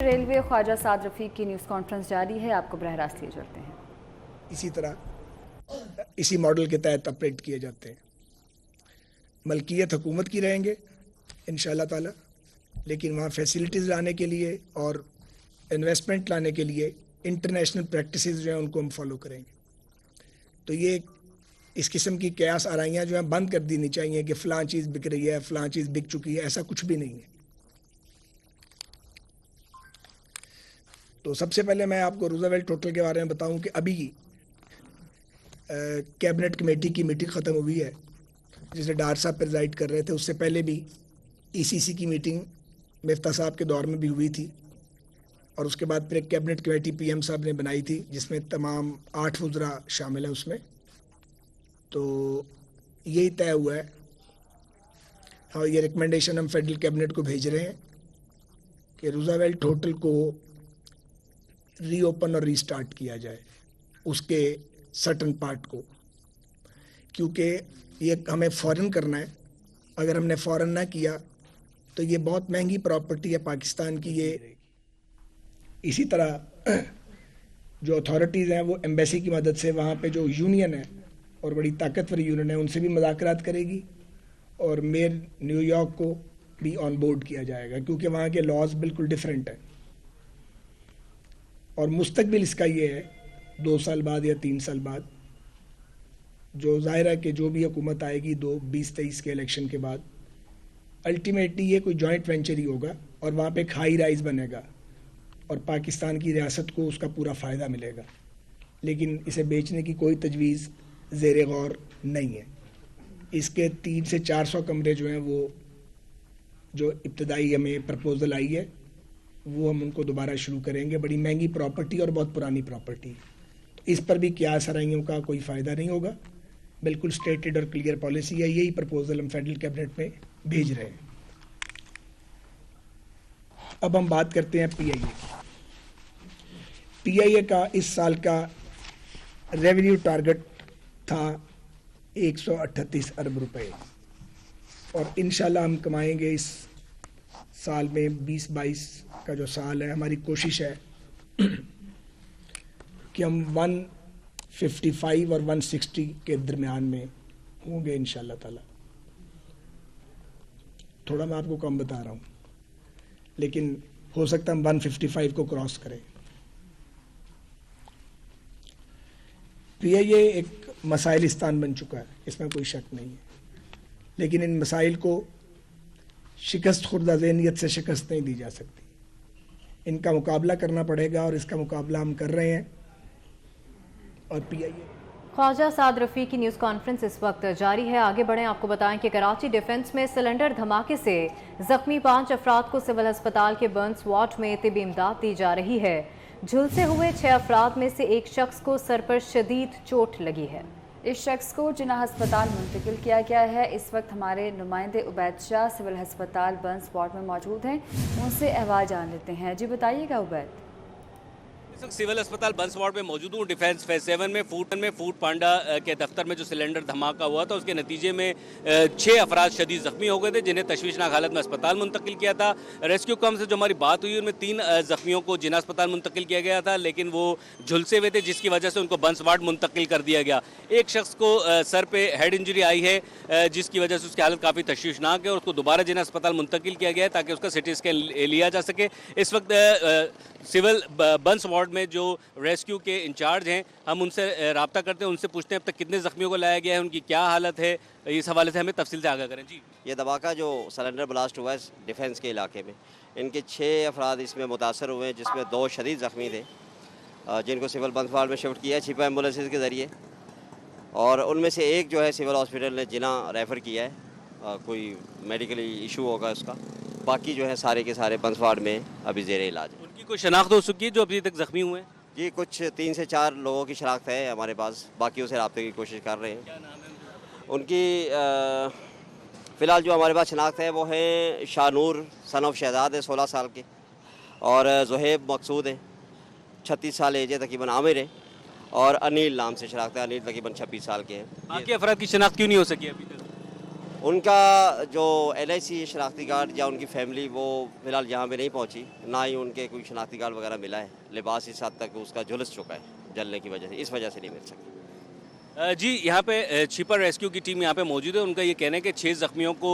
Railway Khawaja Saad رفیق کی news conference جاری ہے، آپ کو براہ راست لیے چلتے ہیں۔ اسی طرح اسی ماڈل کے تحت آپریٹ کیے جاتے ہیں۔ ملکیت حکومت کی رہیں گے انشاءاللہ تعالی، لیکن وہاں فیسلٹیز لانے کے لیے اور انویسٹمنٹ لانے کے لیے انٹرنیشنل پریکٹسز جو ہیں ان کو ہم فالو کریں گے۔ تو یہ اس قسم کی قیاس آرائیاں جو ہیں بند کر دینی چاہیے کہ فلاں چیز بک رہی ہے، فلاں چیز بک چکی ہے، ایسا کچھ بھی نہیں ہے۔ تو سب سے پہلے میں آپ کو روزاویلٹ ہوٹل کے بارے میں بتاؤں کہ ابھی کیبنٹ کمیٹی کی میٹنگ ختم ہوئی ہے، جسے ڈار صاحب پریزائڈ کر رہے تھے۔ اس سے پہلے بھی ای سی سی کی میٹنگ مفتاح صاحب کے دور میں بھی ہوئی تھی، اور اس کے بعد پھر ایک کیبنٹ کمیٹی پی ایم صاحب نے بنائی تھی جس میں تمام 8 وزراء شامل ہیں۔ اس میں تو یہی طے ہوا ہے، اور یہ ریکمنڈیشن ہم فیڈرل کیبنٹ کو بھیج رہے ہیں کہ روزاویلٹ ہوٹل کو ری اوپن اور ری سٹارٹ کیا جائے، اس کے سرٹن پارٹ کو، کیونکہ یہ ہمیں فوراً کرنا ہے۔ اگر ہم نے فوراً نہ کیا تو یہ بہت مہنگی پراپرٹی ہے پاکستان کی۔ یہ اسی طرح جو اتھارٹیز ہیں وہ ایمبیسی کی مدد سے وہاں پہ جو یونین ہے اور بڑی طاقتور یونین ہے ان سے بھی مذاکرات کرے گی، اور میئر نیو یارک کو بھی آن بورڈ کیا جائے گا، کیونکہ وہاں کے لاز بالکل ڈیفرنٹ ہیں۔ اور مستقبل اس کا یہ ہے 2 سال بعد یا 3 سال بعد، جو ظاہر ہے کہ جو بھی حکومت آئے گی 2023 کے الیکشن کے بعد، الٹیمیٹلی یہ کوئی جوائنٹ وینچر ہی ہوگا، اور وہاں پہ ایک ہائی رائز بنے گا اور پاکستان کی ریاست کو اس کا پورا فائدہ ملے گا، لیکن اسے بیچنے کی کوئی تجویز زیر غور نہیں ہے۔ اس کے 300 سے 400 کمرے جو ہیں وہ جو ابتدائی ہمیں پرپوزل آئی ہے وہ ہم ان کو دوبارہ شروع کریں گے۔ بڑی مہنگی پراپرٹی اور بہت پرانی پراپرٹی، اس پر بھی قیاس آرائیوں کا کوئی فائدہ نہیں ہوگا، بالکل اسٹیٹڈ اور کلیئر پالیسی ہے۔ یہی پرپوزل ہم فیڈرل کیبنٹ میں بھیج رہے ہیں۔ اب ہم بات کرتے ہیں پی آئی اے کی۔ پی آئی اے کا اس سال کا ریونیو ٹارگٹ تھا 138 ارب روپے، اور انشاءاللہ ہم کمائیں گے اس سال میں 2022 کا جو سال ہے، ہماری کوشش ہے کہ ہم 155 اور 160 کے درمیان میں ہوں گے انشاءاللہ تعالی۔ تھوڑا میں آپ کو کم بتا رہا ہوں، لیکن ہو سکتا ہے ہم 155 کو کراس کریں۔ پی آئی اے ایک مسائلستان بن چکا ہے، اس میں کوئی شک نہیں ہے، لیکن ان مسائل کو شکست خوردہ ذہنیت سے شکست نہیں دی جا سکتی۔ ان کا مقابلہ کرنا پڑے گا، اور اس کا مقابلہ ہم کر رہے ہیں۔ اور پی آئی اے خواجہ سعد رفیق کی نیوز کانفرنس اس وقت جاری ہے، آگے بڑھیں۔ آپ کو بتائیں کہ کراچی ڈیفنس میں سلنڈر دھماکے سے زخمی 5 افراد کو سول ہسپتال کے برنس وارڈ میں طبی امداد دی جا رہی ہے۔ جھلسے ہوئے 6 افراد میں سے ایک شخص کو سر پر شدید چوٹ لگی ہے۔ اس شخص کو جناح ہسپتال منتقل کیا گیا ہے۔ اس وقت ہمارے نمائندے عبید شاہ سول ہسپتال برنس وارڈ میں موجود ہیں، ان سے احوال جان لیتے ہیں۔ جی بتائیے گا عبید۔ سول اسپتال بنس وارڈ میں موجود ہوں، ڈیفینس فیز 7 میں فوڈ پانڈا کے دفتر میں جو سلنڈر دھماکہ ہوا تھا اس کے نتیجے میں 6 افراد شدید زخمی ہو گئے تھے، جنہیں تشویشناک حالت میں اسپتال منتقل کیا تھا۔ ریسکیو کم سے جو ہماری بات ہوئی ان میں 3 زخمیوں کو جناح اسپتال منتقل کیا گیا تھا، لیکن وہ جھلسے ہوئے تھے جس کی وجہ سے ان کو بنس وارڈ منتقل کر دیا گیا۔ ایک شخص کو سر پہ ہیڈ انجری آئی ہے، جس کی وجہ سے اس کی حالت کافی تشویشناک ہے، اور اس کو دوبارہ جناح اسپتال منتقل کیا گیا ہے تاکہ اس کا سی ٹی اسکین لیا جا سکے۔ اس وقت سول بنس وارڈ میں جو ریسکیو کے انچارج ہیں، ہم ان سے رابطہ کرتے ہیں، ان سے پوچھتے ہیں اب تک کتنے زخمیوں کو لایا گیا ہے، ان کی کیا حالت ہے، اس حوالے سے ہمیں تفصیل سے آگاہ کریں۔ جی، یہ دھماکہ جو سلنڈر بلاسٹ ہوا ہے ڈیفنس کے علاقے میں، ان کے 6 افراد اس میں متاثر ہوئے ہیں، جس میں 2 شدید زخمی تھے، جن کو سول بنس وارڈ میں شفٹ کیا ہے چھپا ایمبولینسز کے ذریعے، اور ان میں سے ایک جو ہے سول ہاسپٹل نے جناح ریفر کیا ہے، کوئی میڈیکل ایشو ہوگا اس کا۔ باقی جو ہے سارے کے سارے بنس وارڈ میں ابھی زیر علاج ہے۔ ان کی کوئی شناخت ہو سکی ہے جو ابھی تک زخمی ہوئے ہیں؟ جی، کچھ 3 سے 4 لوگوں کی شناخت ہے ہمارے پاس، باقیوں سے رابطے کی کوشش کر رہے ہیں۔ کیا نام ہے ان کی فی الحال جو ہمارے پاس شناخت ہے وہ ہیں شاہ نور سن آف شہزاد ہے 16 سال کے، اور زہیب مقصود ہے 36 سال ایج ہے، تقریباً عامر ہے، اور انیل نام سے شناخت ہے، انیل تقریباً 26 سال کے ہیں۔ باقی افراد کی شناخت کیوں نہیں ہو سکی ابھی تک؟ ان کا جو LIC شناختی کارڈ یا ان کی فیملی وہ فی الحال یہاں پہ نہیں پہنچی، نہ ہی ان کے کوئی شناختی کارڈ وغیرہ ملا ہے. لباس اس حد تک اس کا جھلس چکا ہے جلنے کی وجہ سے، اس وجہ سے نہیں مل سکتا. جی یہاں پہ چھپر ریسکیو کی ٹیم یہاں پہ موجود ہے. ان کا یہ کہنا ہے کہ 6 زخمیوں کو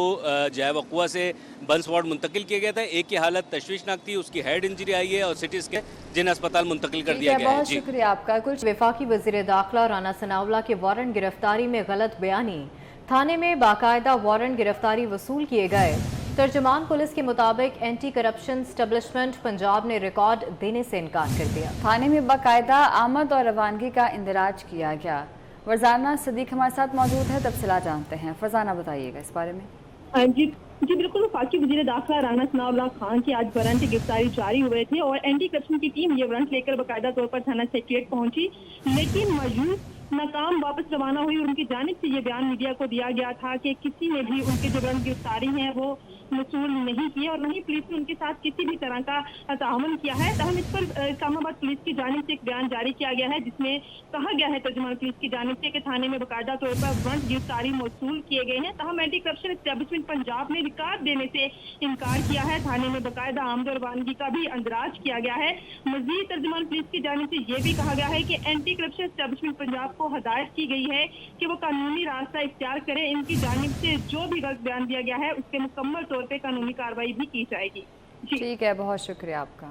جائے وقوع سے بنس وارڈ منتقل کیا گیا تھا. ایک کی حالت تشویشناک تھی، اس کی ہیڈ انجری آئی ہے اور سٹی اسکین جن اسپتال منتقل کر دیا گیا ہے. بہت شکریہ آپ کا. کچھ وفاقی وزیر داخلہ رانا ثناءاللہ کے وارنٹ گرفتاری میں غلط بیانی، تھانے میں باقاعدہ وارنٹ گرفتاری وصول کیے گئے. ترجمان پولیس کے مطابق اینٹی کرپشن اسٹیبلشمنٹ پنجاب نے ریکارڈ دینے سے انکار کر دیا. تھانے میں باقاعدہ آمد اور روانگی کا اندراج کیا گیا. فرزانہ صدیق ہمارے ساتھ موجود ہے، تفصیلات جانتے ہیں. فرزانہ بتائیے گا اس بارے میں. جی بالکل. وفاقی وزیر داخلہ رانا ثناءاللہ خان کی آج وارنٹ کی گرفتاری جاری ہوئے تھے اور اینٹی کرپشن کی ٹیم یہ وارنٹ لے کر باقاعدہ طور پر تھانہ سیکریٹریٹ پہنچی، لیکن مایوس ناکام واپس روانہ ہوئی اور ان کی جانب سے یہ بیان میڈیا کو دیا گیا تھا کہ کسی نے بھی ان کے جو وارنٹ گرفتاری ہیں وہ وصول نہیں کیے اور نہیں پولیس نے ان کے ساتھ کسی بھی طرح کا تعاون کیا ہے. تاہم اس پر اسلام آباد پولیس کی جانب سے ایک بیان جاری کیا گیا ہے جس میں کہا گیا ہے ترجمان پولیس کی جانب سے کہ تھانے میں باقاعدہ طور پر وارنٹ گرفتاری موصول کیے گئے ہیں. تاہم اینٹی کرپشن اسٹیبلشمنٹ پنجاب نے ریکارڈ دینے سے انکار کیا ہے. تھانے میں باقاعدہ آمد و روانگی کا بھی اندراج کیا گیا ہے. مزید ترجمان پولیس کی جانب سے یہ بھی کہا گیا ہے کہ اینٹی کرپشن اسٹیبلشمنٹ پنجاب کو ہدایت کی گئی ہے کہ وہ قانونی راستہ اختیار کرے. ان کی جانب سے جو بھی غلط بیان دیا گیا ہے اس کے مکمل طور پہ قانونی کارروائی بھی کی جائے گی. ٹھیک ہے، بہت شکریہ آپ کا.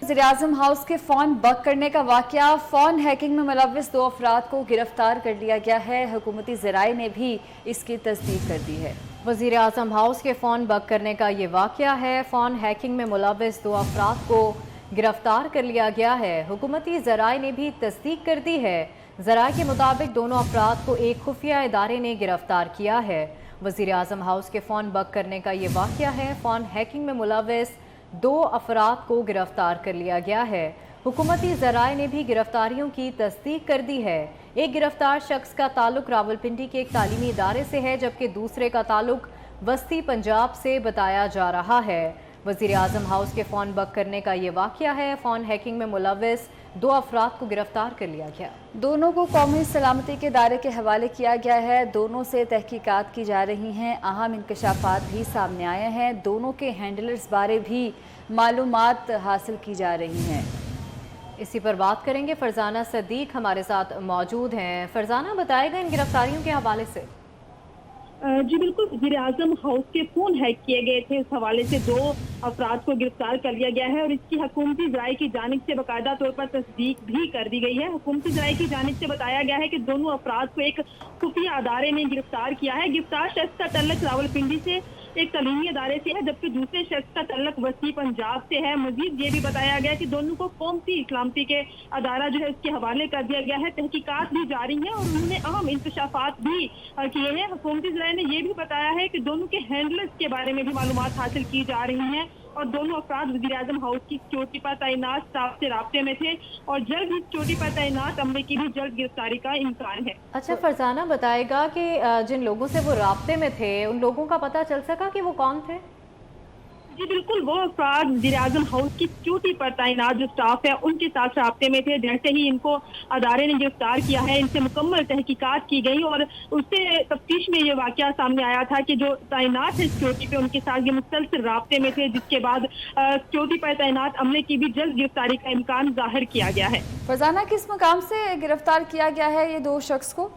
وزیراعظم ہاؤس کے فون بک کرنے کا واقعہ، فون ہیکنگ میں ملوث 2 افراد کو گرفتار کر لیا گیا ہے. حکومتی ذرائع نے بھی اس کی تصدیق کر دی ہے. وزیر اعظم ہاؤس کے فون بک کرنے کا یہ واقعہ ہے. فون ہیکنگ میں ملوث 2 افراد کو گرفتار کر لیا گیا ہے. حکومتی ذرائع نے بھی تصدیق کر دی ہے. ذرائع کے مطابق دونوں افراد کو ایک خفیہ ادارے نے گرفتار کیا ہے. وزیر اعظم ہاؤس کے فون بک کرنے کا یہ واقعہ ہے. فون ہیکنگ میں ملوث 2 افراد کو گرفتار کر لیا گیا ہے. حکومتی ذرائع نے بھی گرفتاریوں کی تصدیق کر دی ہے. ایک گرفتار شخص کا تعلق راولپنڈی کے ایک تعلیمی ادارے سے ہے جبکہ دوسرے کا تعلق وسطی پنجاب سے بتایا جا رہا ہے. وزیر اعظم ہاؤس کے فون بک کرنے کا یہ واقعہ ہے. فون ہیکنگ میں ملوث 2 افراد کو گرفتار کر لیا گیا. دونوں کو قومی سلامتی کے ادارے کے حوالے کیا گیا ہے. دونوں سے تحقیقات کی جا رہی ہیں. اہم انکشافات بھی سامنے آئے ہیں. دونوں کے ہینڈلرز بارے بھی معلومات حاصل کی جا رہی ہیں. اسی پر بات کریں گے. فرزانہ صدیق ہمارے ساتھ موجود ہیں. فرزانہ بتائے گا ان گرفتاریوں کے حوالے سے. جی بالکل. وزیر اعظم ہاؤس کے فون ہیک کیے گئے تھے، اس حوالے سے 2 افراد کو گرفتار کر لیا گیا ہے اور اس کی حکومتی ذرائع کی جانب سے باقاعدہ طور پر تصدیق بھی کر دی گئی ہے. حکومتی ذرائع کی جانب سے بتایا گیا ہے کہ دونوں افراد کو ایک خفیہ ادارے نے گرفتار کیا ہے. گرفتار شخص کا تعلق راولپنڈی سے ایک تعلیمی ادارے سے ہے جبکہ دوسرے شخص کا تعلق وسطی پنجاب سے ہے. مزید یہ بھی بتایا گیا کہ دونوں کو قومی سلامتی کے ادارہ جو ہے اس کے حوالے کر دیا گیا ہے. تحقیقات بھی جاری ہیں اور انہوں نے اہم انکشافات بھی کیے ہیں. حکومتی ذرائع نے یہ بھی بتایا ہے کہ دونوں کے ہینڈلرز کے بارے میں بھی معلومات حاصل کی جا رہی ہیں اور دونوں افراد وزیر اعظم ہاؤس کی سیکیورٹی پر تعینات اسٹاف سے رابطے میں تھے اور جلد ہی سیکیورٹی پر تعینات عملے کی بھی جلد گرفتاری کا امکان ہے. اچھا فرزانہ بتائے گا کہ جن لوگوں سے وہ رابطے میں تھے ان لوگوں کا پتہ چل سکا کہ وہ کون تھے؟ جی بالکل. وہ افراد وزیر اعظم ہاؤس کی سیکیورٹی پر تعینات جو اسٹاف ہے ان کے ساتھ رابطے میں تھے. جیسے ہی ان کو ادارے نے گرفتار کیا ہے ان سے مکمل تحقیقات کی گئی اور اس سے تفتیش میں یہ واقعہ سامنے آیا تھا کہ جو تعینات ہے سیکیورٹی پہ ان کے ساتھ یہ مسلسل رابطے میں تھے جس کے بعد سیکیورٹی پر تعینات عملے کی بھی جلد گرفتاری کا امکان ظاہر کیا گیا ہے. فرزانہ کس مقام سے گرفتار کیا گیا ہے یہ 2 شخص کو؟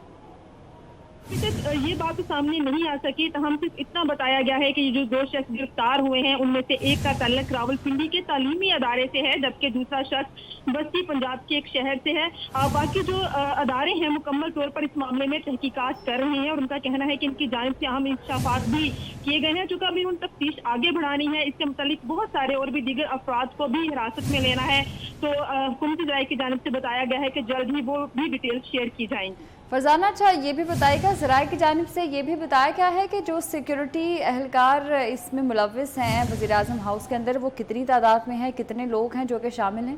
یہ بات تو سامنے نہیں آ سکی. تاہم صرف اتنا بتایا گیا ہے کہ یہ جو 2 شخص گرفتار ہوئے ہیں ان میں سے ایک کا تعلق راولپنڈی کے تعلیمی ادارے سے ہے جبکہ دوسرا شخص وسطی پنجاب کے ایک شہر سے ہے. باقی جو ادارے ہیں مکمل طور پر اس معاملے میں تحقیقات کر رہے ہیں اور ان کا کہنا ہے کہ ان کی جانب سے اہم انکشافات بھی کیے گئے ہیں. چونکہ ابھی ان تفتیش آگے بڑھانی ہے اس کے متعلق بہت سارے اور بھی دیگر افراد کو بھی حراست میں لینا ہے تو حکومتی ذرائع کی جانب سے بتایا گیا ہے کہ جلد ہی وہ بھی ڈیٹیل شیئر کی جائیں گی. فرزانہ اچھا یہ بھی بتائے گا ذرائع کی جانب سے یہ بھی بتایا گیا ہے کہ جو سیکیورٹی اہلکار اس میں ملوث ہیں وزیر اعظم ہاؤس کے اندر وہ کتنی تعداد میں ہیں، کتنے لوگ ہیں جو کہ شامل ہیں؟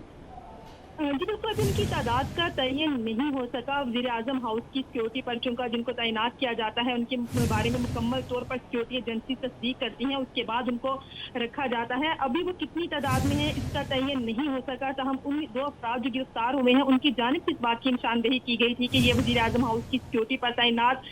جی بالکل. اب ان کی تعداد کا تعین نہیں ہو سکا. وزیر اعظم ہاؤس کی سیکیورٹی پر چونکہ جن کو تعینات کیا جاتا ہے ان کے بارے میں مکمل طور پر سیکیورٹی ایجنسی تصدیق کرتی ہیں اس کے بعد ان کو رکھا جاتا ہے. ابھی وہ کتنی تعداد میں ہیں اس کا تعین نہیں ہو سکا. تاہم ان 2 افراد جو گرفتار ہوئے ہیں ان کی جانب سے اس بات کی نشاندہی کی گئی تھی کہ یہ وزیر اعظم ہاؤس کی سیکیورٹی پر تعینات